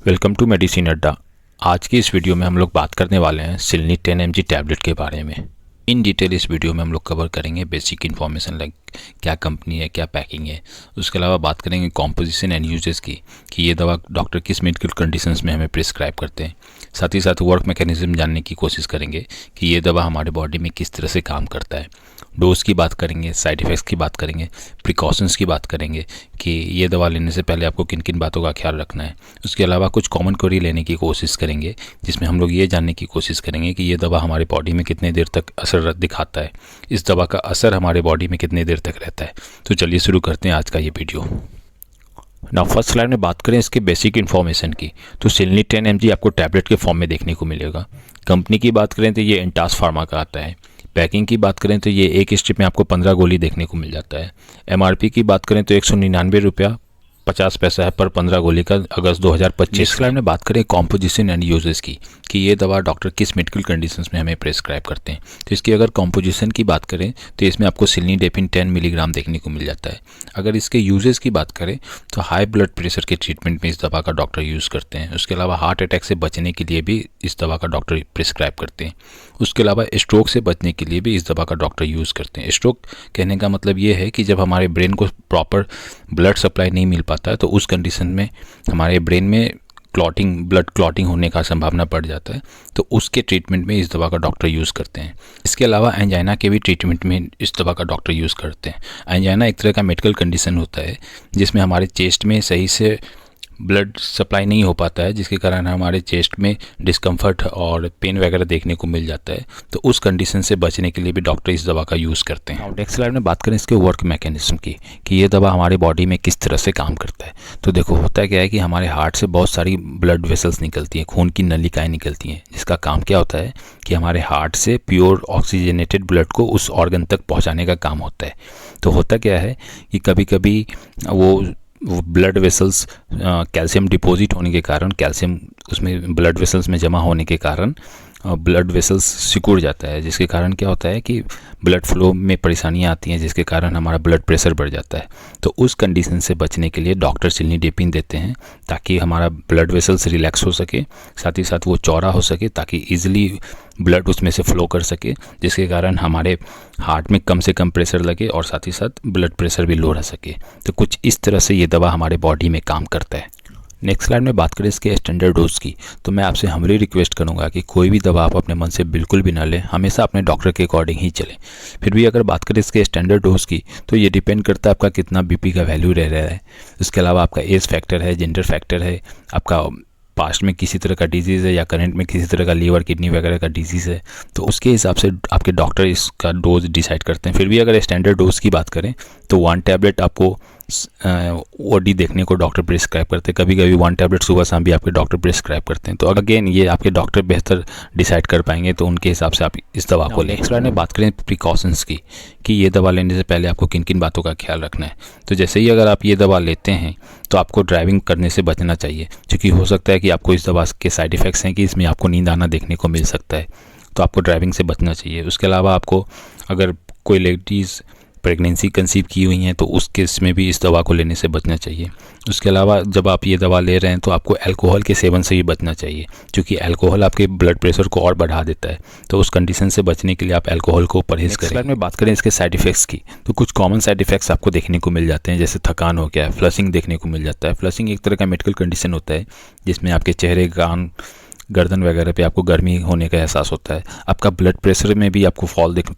Welcome to medicine अड्डा। आज की इस वीडियो में हम लोग बात करने वाले हैं सिलनी 10 mg टैबलेट के बारे में। इन डिटेल इस वीडियो में हम लोग कवर करेंगे बेसिक इन्फॉर्मेशन लाइक क्या कंपनी है, क्या पैकिंग है। उसके अलावा बात करेंगे कॉम्पोजिशन एंड यूजेस की कि ये दवा डॉक्टर किस मेडिकल कंडीशंस में हमें प्रिस्क्राइब करते हैं। साथ ही साथ वर्क मैकेनिज्म जानने की कोशिश करेंगे कि ये दवा हमारे बॉडी में किस तरह से काम करता है। डोज की बात करेंगे, साइड इफ़ेक्ट्स की बात करेंगे, प्रिकॉशंस की बात करेंगे कि ये दवा लेने से पहले आपको किन किन बातों का ख्याल रखना है। उसके अलावा कुछ कॉमन क्वेरी लेने की कोशिश करेंगे जिसमें हम लोग ये जानने की कोशिश करेंगे कि ये दवा हमारे बॉडी में कितने देर तक असर दिखाता है, इस दवा का असर हमारे बॉडी में कितने देर तक रहता है। तो चलिए शुरू करते हैं आज का ये वीडियो। ना फर्स्ट स्लाइड में बात करें इसके बेसिक इन्फॉर्मेशन की, तो सिलनी 10 mg आपको टैबलेट के फॉर्म में देखने को मिलेगा। कंपनी की बात करें तो ये इंटास फार्मा का आता है। पैकिंग की बात करें तो ये एक स्ट्रिप में आपको 15 गोली देखने को मिल जाता है। एमआरपी की बात करें तो 199 रुपया 50 पैसा है पर 15 गोली का अगस्त 2025। स्लाइड में बात करें कॉम्पोजिशन एंड यूजेस की कि ये दवा डॉक्टर किस मेडिकल कंडीशंस में हमें प्रेस्क्राइब करते हैं। तो इसकी अगर कॉम्पोजिशन की बात करें तो इसमें आपको सिलनीडेपिन 10 मिलीग्राम देखने को मिल जाता है। अगर इसके यूजेस की बात करें तो हाई ब्लड प्रेशर के ट्रीटमेंट में इस दवा का डॉक्टर यूज़ करते हैं। उसके अलावा हार्ट अटैक से बचने के लिए भी इस दवा का डॉक्टर प्रिस्क्राइब करते हैं। उसके अलावा स्ट्रोक से बचने के लिए भी इस दवा का डॉक्टर यूज़ करते हैं। स्ट्रोक कहने का मतलब ये है कि जब हमारे ब्रेन को प्रॉपर ब्लड सप्लाई नहीं मिल पाता है तो उस कंडीशन में हमारे ब्रेन में ब्लड क्लॉटिंग होने का संभावना बढ़ जाता है, तो उसके ट्रीटमेंट में इस दवा का डॉक्टर यूज़ करते हैं। इसके अलावा एंजाइना के भी ट्रीटमेंट में इस दवा का डॉक्टर यूज़ करते हैं। एंजाइना एक तरह का मेडिकल कंडीशन होता है जिसमें हमारे चेस्ट में सही से ब्लड सप्लाई नहीं हो पाता है, जिसके कारण हमारे चेस्ट में डिस्कम्फर्ट और पेन वगैरह देखने को मिल जाता है। तो उस कंडीशन से बचने के लिए भी डॉक्टर इस दवा का यूज़ करते हैं। नेक्स्ट स्लाइड में बात करें इसके वर्क मैकेनिज्म की कि ये दवा हमारे बॉडी में किस तरह से काम करता है। तो देखो होता क्या है कि हमारे हार्ट से बहुत सारी ब्लड वेसल्स निकलती हैं, खून की नलिकाएँ निकलती हैं, जिसका काम क्या होता है कि हमारे हार्ट से प्योर ऑक्सीजनेटेड ब्लड को उस ऑर्गन तक पहुँचाने का काम होता है। तो होता क्या है कि कभी कभी वो ब्लड वेसल्स कैल्शियम डिपॉजिट होने के कारण, कैल्शियम उसमें ब्लड वेसल्स में जमा होने के कारण ब्लड वेसल्स सिकुड़ जाता है, जिसके कारण क्या होता है कि ब्लड फ्लो में परेशानियां आती हैं, जिसके कारण हमारा ब्लड प्रेशर बढ़ जाता है। तो उस कंडीशन से बचने के लिए डॉक्टर सिलनीडेपिन देते हैं ताकि हमारा ब्लड वेसल्स रिलैक्स हो सके, साथ ही साथ वो चौड़ा हो सके ताकि ईजिली ब्लड उसमें से फ्लो कर सके, जिसके कारण हमारे हार्ट में कम से कम प्रेशर लगे और साथ ही साथ ब्लड प्रेशर भी लो रह सके। तो कुछ इस तरह से ये दवा हमारे बॉडी में काम करता है। नेक्स्ट स्लाइड में बात करें इसके स्टैंडर्ड डोज की, तो मैं आपसे हम्बली रिक्वेस्ट करूंगा कि कोई भी दवा आप अपने मन से बिल्कुल भी ना लें, हमेशा अपने डॉक्टर के अकॉर्डिंग ही चलें। फिर भी अगर बात करें इसके स्टैंडर्ड डोज की तो ये डिपेंड करता है आपका कितना बीपी का वैल्यू रह रहा है। उसके अलावा आपका एज फैक्टर है, जेंडर फैक्टर है, आपका पास्ट में किसी तरह का डिजीज़ है या करंट में किसी तरह का लीवर किडनी वगैरह का डिजीज़ है, तो उसके हिसाब से आपके डॉक्टर इसका डोज डिसाइड करते हैं। फिर भी अगर स्टैंडर्ड डोज की बात करें तो 1 टैबलेट आपको ओडी देखने को डॉक्टर प्रिस्क्राइब करते हैं। कभी कभी 1 टैबलेट सुबह शाम भी आपके डॉक्टर प्रिस्क्राइब करते हैं। तो अगेन ये आपके डॉक्टर बेहतर डिसाइड कर पाएंगे, तो उनके हिसाब से आप इस दवा को लें। नेक्स्ट स्लाइड में बात करें प्रिकॉशंस की कि ये दवा लेने से पहले आपको किन किन बातों का ख्याल रखना है। तो जैसे ही अगर आप ये दवा लेते हैं तो आपको ड्राइविंग करने से बचना चाहिए, क्योंकि हो सकता है कि आपको इस दवा के साइड इफ़ेक्ट्स हैं कि इसमें आपको नींद आना देखने को मिल सकता है, तो आपको ड्राइविंग से बचना चाहिए। उसके अलावा आपको अगर कोई लेडीज़ प्रेगनेंसी कंसीव की हुई हैं तो उस केस में भी इस दवा को लेने से बचना चाहिए। उसके अलावा जब आप ये दवा ले रहे हैं तो आपको अल्कोहल के सेवन से भी बचना चाहिए, क्योंकि अल्कोहल आपके ब्लड प्रेशर को और बढ़ा देता है। तो उस कंडीशन से बचने के लिए आप अल्कोहल को परहेज़ करें। स्लाइड में बात करें इसके साइड इफ़ेक्ट्स की, तो कुछ कॉमन साइड इफ़ेक्ट्स आपको देखने को मिल जाते हैं, जैसे थकान हो गया, फ्लशिंग देखने को मिल जाता है। फ्लशिंग एक तरह का मेडिकल कंडीशन होता है जिसमें आपके चेहरे, कान, गर्दन वगैरह पे आपको गर्मी होने का एहसास होता है। आपका ब्लड प्रेशर में भी आपको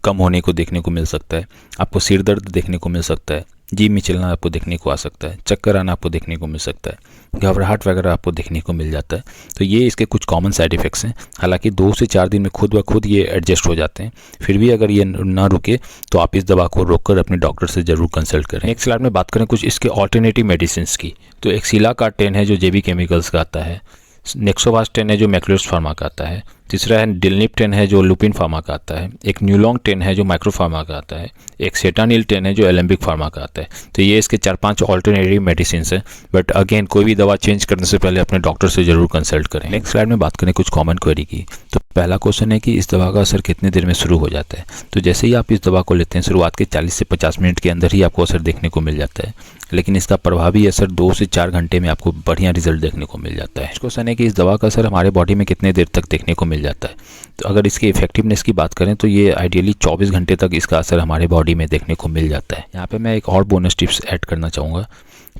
कम होने को देखने को मिल सकता है। आपको सिर दर्द देखने को मिल सकता है, जी में चलना आपको देखने को आ सकता है, चक्कर आना आपको देखने को मिल सकता है, घबराहट वगैरह आपको देखने को मिल जाता है। तो ये इसके कुछ कॉमन साइड इफ़ेक्ट्स हैं। हालांकि 2 से 4 दिन में खुद ब खुद ये एडजस्ट हो जाते हैं। फिर भी अगर ये ना रुके तो आप इस दवा को रोककर अपने डॉक्टर से ज़रूर कंसल्ट करें। नेक्स्ट स्लाइड में बात करें कुछ इसके ऑल्टरनेटिव मेडिसिन की, तो एक सिलाकार्ट 10 है जो जेबी केमिकल्स का आता है, नेक्सोवास 10 है जो मैक्लोस फार्मा का आता है, तीसरा है डिलनिप 10 है जो लुपिन फार्मा का आता है, एक न्यूलॉन्ग 10 है जो माइक्रो फार्मा का आता है, एक सेटानिल 10 है जो एलेम्बिक फार्मा का आता है। तो ये इसके 4-5 ऑल्टरनेटिव मेडिसिन हैं। बट अगेन कोई भी दवा चेंज करने से पहले अपने डॉक्टर से जरूर कंसल्ट करें। नेक्स्ट स्लाइड में बात करें कुछ कॉमन क्वेरी की, तो पहला क्वेश्चन है कि इस दवा का असर कितने देर में शुरू हो जाता है। तो जैसे ही आप इस दवा को लेते हैं शुरुआत के 40 से 50 मिनट के अंदर ही आपको असर देखने को मिल जाता है। लेकिन इसका प्रभावी असर 2 से 4 घंटे में आपको बढ़िया रिजल्ट देखने को मिल जाता है। क्वेश्चन है कि इस दवा का असर हमारे बॉडी में कितने देर तक देखने को मिल जाता है। तो अगर इसकी इफेक्टिवनेस की बात करें तो ये आइडियली 24 घंटे तक इसका असर हमारे बॉडी में देखने को मिल जाता है। यहाँ पे मैं एक और बोनस टिप्स ऐड करना चाहूँगा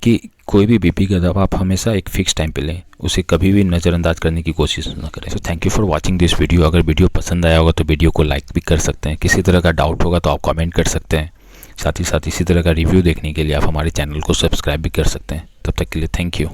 कि कोई भी बीपी का दवा आप हमेशा एक फिक्स टाइम पे लें, उसे कभी भी नज़रअंदाज करने की कोशिश ना करें। So thank you for watching this video. अगर वीडियो पसंद आया होगा तो वीडियो को लाइक भी कर सकते हैं। किसी तरह का डाउट होगा तो आप कमेंट कर सकते हैं। साथ ही साथ इसी तरह का रिव्यू देखने के लिए आप हमारे चैनल को सब्सक्राइब भी कर सकते हैं। तब तक के लिए थैंक यू।